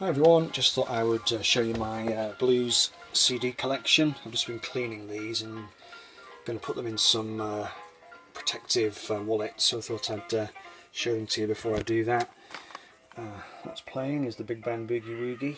Hi everyone, just thought I would show you my blues CD collection. I've just been cleaning these and going to put them in some protective wallets, so I thought I'd show them to you before I do that. What's playing is the Big Band Boogie Woogie.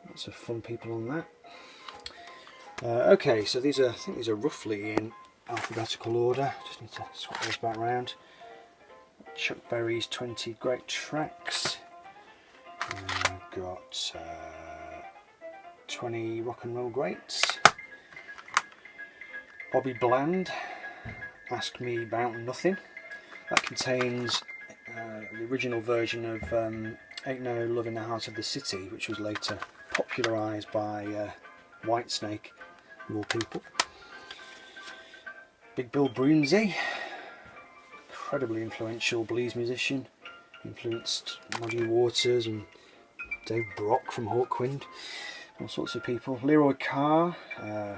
Lots of fun people on that. Okay, so I think these are roughly in alphabetical order. Just need to swap those back around. Chuck Berry's 20 Great Tracks. We've got 20 Rock and Roll Greats. Bobby Bland, Ask Me About Nothing. That contains the original version of Ain't No Love in the Heart of the City, which was later popularised by Whitesnake, of all people. Big Bill Broonzy, incredibly influential blues musician, influenced Muddy Waters and Dave Brock from Hawkwind, all sorts of people. Leroy Carr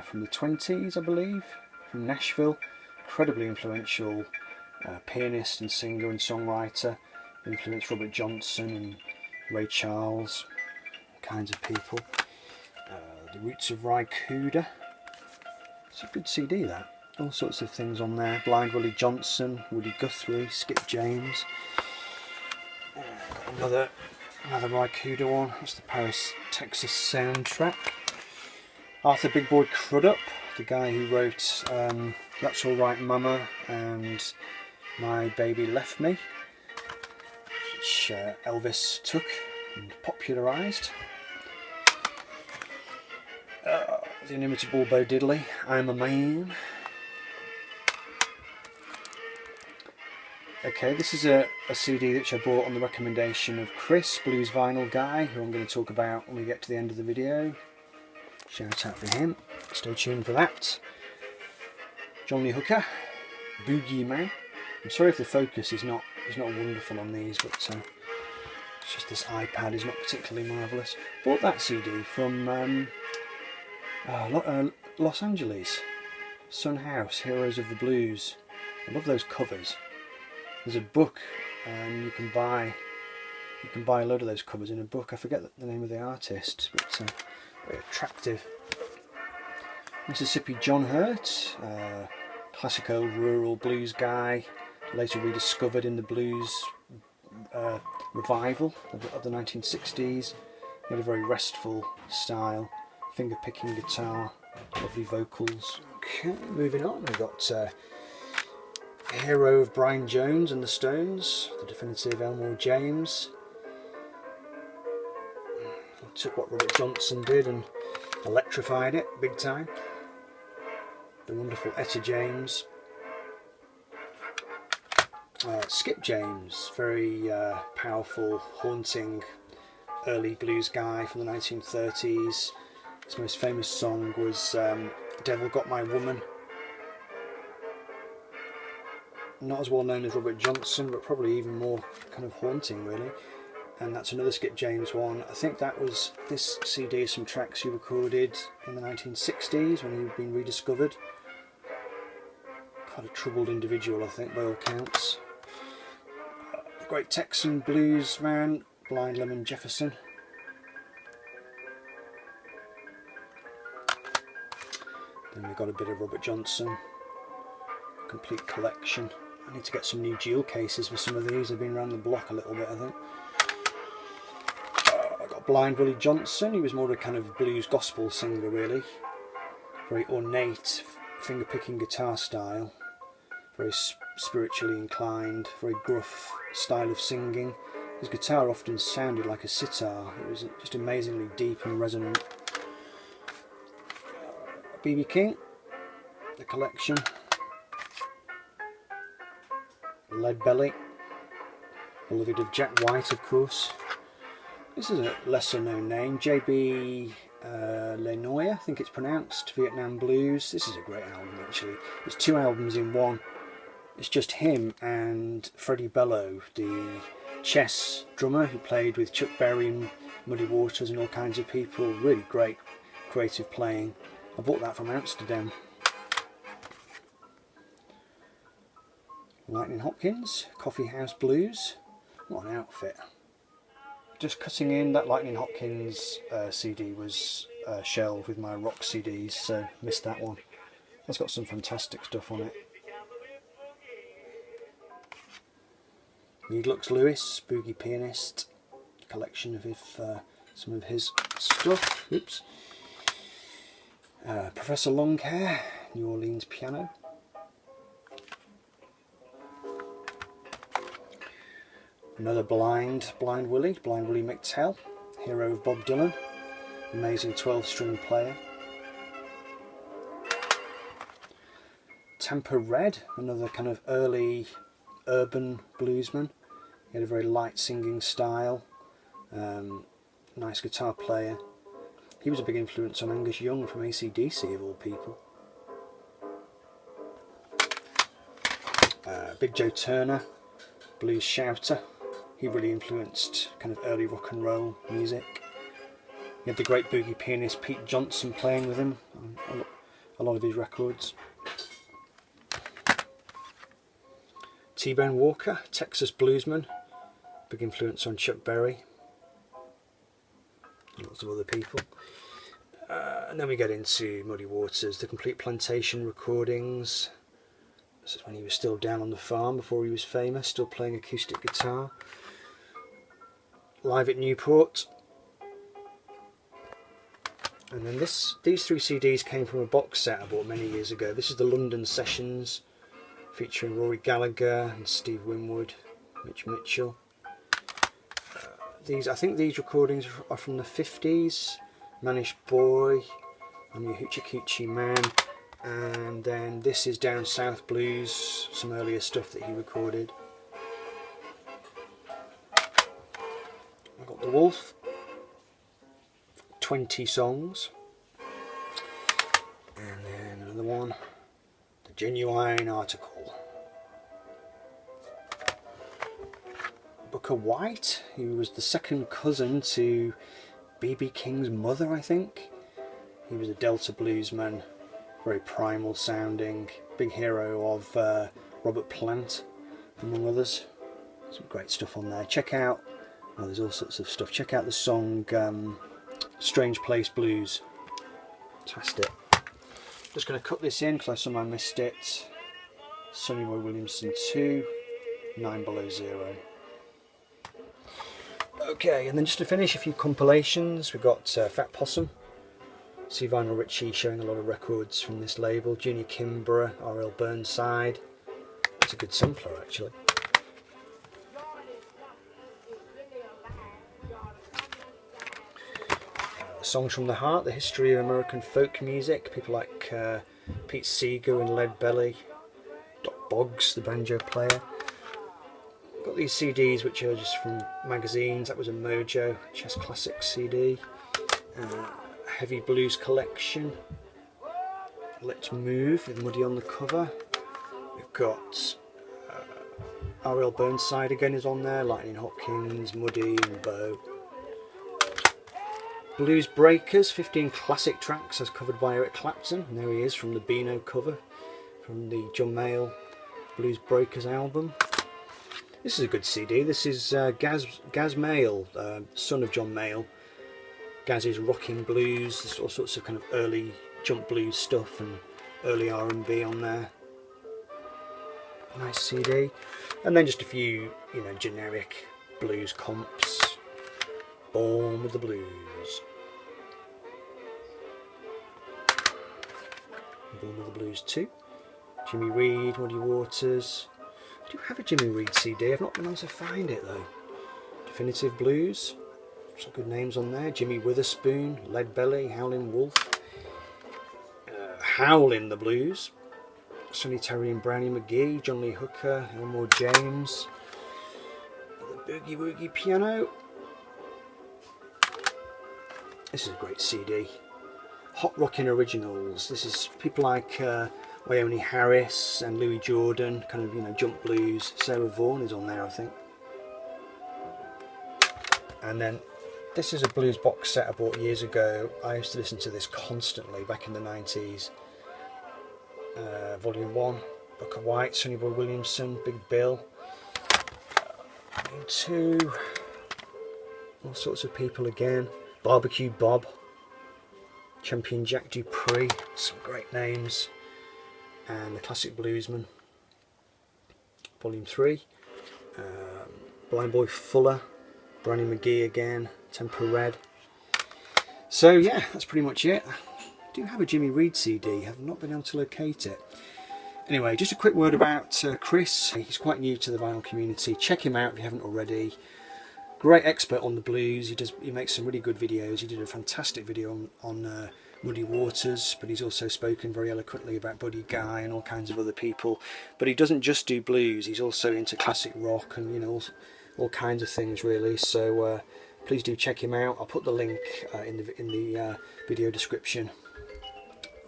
from the 20s, I believe, from Nashville, incredibly influential pianist and singer and songwriter, influenced Robert Johnson and Ray Charles, all kinds of people. The Roots of Rycuda, it's a good CD that, all sorts of things on there. Blind Willie Johnson, Woody Guthrie, Skip James. Got another Rycuda one, that's the Paris, Texas soundtrack. Arthur Big Boy Crudup, the guy who wrote That's Alright Mama and My Baby Left Me, which Elvis took and popularised. The inimitable Bo Diddley, I'm a Man. Okay, this is a CD which I bought on the recommendation of Chris, Blues Vinyl Guy, who I'm going to talk about when we get to the end of the video. Shout out for him, stay tuned for that. John Lee Hooker, Boogie Man. I'm sorry if the focus is not wonderful on these, but it's just this iPad is not particularly marvellous. Bought that CD from Los Angeles, Sun House, Heroes of the Blues. I love those covers. There's a book, and you can buy a load of those covers in a book. I forget the name of the artist, but very attractive. Mississippi John Hurt, classic old rural blues guy, later rediscovered in the blues revival of the 1960s. He had a very restful style, finger picking guitar, lovely vocals. Okay, moving on, we've got Hero of Brian Jones and the Stones, the definitive Elmore James. He took what Robert Johnson did and electrified it big time. The wonderful Etta James. Skip James, very powerful, haunting early blues guy from the 1930s. His most famous song was Devil Got My Woman. Not as well known as Robert Johnson, but probably even more kind of haunting, really. And that's another Skip James one. I think this CD is some tracks he recorded in the 1960s when he'd been rediscovered. Quite a troubled individual, I think, by all counts. The great Texan blues man, Blind Lemon Jefferson. Then we've got a bit of Robert Johnson. Complete collection. I need to get some new jewel cases for some of these. They've been around the block a little bit, I think. I got Blind Willie Johnson. He was more a kind of blues gospel singer, really. Very ornate, finger picking guitar style. Very spiritually inclined, very gruff style of singing. His guitar often sounded like a sitar. It was just amazingly deep and resonant. B.B. King, the collection. Lead Belly, beloved of Jack White, of course. This is a lesser known name, J.B. Lenoir, I think it's pronounced, Vietnam Blues. This is a great album, actually. It's two albums in one. It's just him and Freddie Bello, the chess drummer who played with Chuck Berry and Muddy Waters and all kinds of people. Really great creative playing. I bought that from Amsterdam. Lightning Hopkins, Coffee House Blues. What an outfit. just cutting in. That Lightning Hopkins CD was shelved with my rock CDs, so missed that one. That's got some fantastic stuff on it. Needlux Lewis, boogie pianist, collection of some of his stuff. Oops. Professor Longhair, New Orleans piano. Another Blind Willie McTell, hero of Bob Dylan, amazing 12-string player. Tampa Red, another kind of early urban bluesman. He had a very light singing style, nice guitar player. He was a big influence on Angus Young from AC/DC of all people. Big Joe Turner, blues shouter. He really influenced kind of early rock and roll music. He had the great boogie pianist Pete Johnson playing with him on a lot of his records. T-Bone Walker, Texas bluesman, big influence on Chuck Berry. Lots of other people. And then we get into Muddy Waters, the Complete Plantation recordings. This is when he was still down on the farm before he was famous, still playing acoustic guitar. Live at Newport. And then these 3 CDs came from a box set I bought many years ago. This is the London Sessions, featuring Rory Gallagher and Steve Winwood, Mitch Mitchell. I think these recordings are from the 50s. Manish Boy, I'm Your Hoochie Coochie Man, and then this is Down South Blues, some earlier stuff that he recorded. I've got The Wolf, 20 songs, and then another one, The Genuine Article. Booker White, he was the second cousin to B.B. King's mother, I think. He was a Delta bluesman, very primal sounding, big hero of Robert Plant, among others. Some great stuff on there. Check out, well, there's all sorts of stuff. Check out the song Strange Place Blues. Fantastic. Just going to cut this in because I somehow missed it. Sonny Boy Williamson 2, 9 Below Zero. Okay, and then just to finish, a few compilations. We've got Fat Possum, see Vinyl Richie showing a lot of records from this label. Junior Kimbrough, R.L. Burnside. It's a good sampler, actually. Songs from the Heart, the history of American folk music. People like Pete Seeger and Lead Belly, Doc Boggs, the banjo player. Got these CDs which are just from magazines. That was a Mojo Chess Classics CD. Heavy Blues Collection. Let's Move with Muddy on the cover. We've got R.L. Burnside again is on there. Lightning Hopkins, Muddy and Bo. Blues Breakers, 15 classic tracks as covered by Eric Clapton. And there he is from the Beano cover from the John Mayall Blues Breakers album. This is a good CD. This is Gaz Mayall, son of John Mayall. Gaz's rocking blues. There's all sorts of kind of early jump blues stuff and early R&B on there. Nice CD. And then just a few, you know, generic blues comps. Born with the Blues. Born with the Blues 2. Jimmy Reed, Muddy Waters. I do have a Jimmy Reed CD, I've not been able to find it though. Definitive Blues, some good names on there. Jimmy Witherspoon, Lead Belly, Howlin' Wolf, Howlin' the Blues, Sonny Terry and Brownie McGee, John Lee Hooker, Elmore James, the Boogie Woogie Piano. This is a great CD. Hot Rockin' Originals. This is people like Wyoming Harris and Louis Jordan, kind of, you know, jump blues. Sarah Vaughan is on there, I think. And then this is a blues box set I bought years ago. I used to listen to this constantly back in the 90s. Volume 1, Booker White, Sonny Boy Williamson, Big Bill. Volume 2, all sorts of people again. Barbecue Bob, Champion Jack Dupree, some great names, and the Classic Bluesman, Volume 3. Blind Boy Fuller, Brownie McGee again, Temper Red. So yeah, that's pretty much it. I do have a Jimmy Reed CD, have not been able to locate it. Anyway, just a quick word about Chris. He's quite new to the vinyl community. Check him out if you haven't already. Great expert on the blues. He makes some really good videos. He did a fantastic video on Muddy Waters, but he's also spoken very eloquently about Buddy Guy and all kinds of other people. But he doesn't just do blues, he's also into classic rock and, you know, all kinds of things really. So please do check him out. I'll put the link in the video description.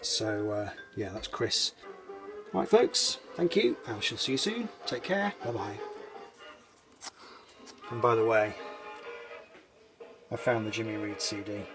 So yeah, that's Chris. Right folks, thank you. I shall see you soon. Take care. Bye bye. And by the way, I found the Jimmy Reed CD.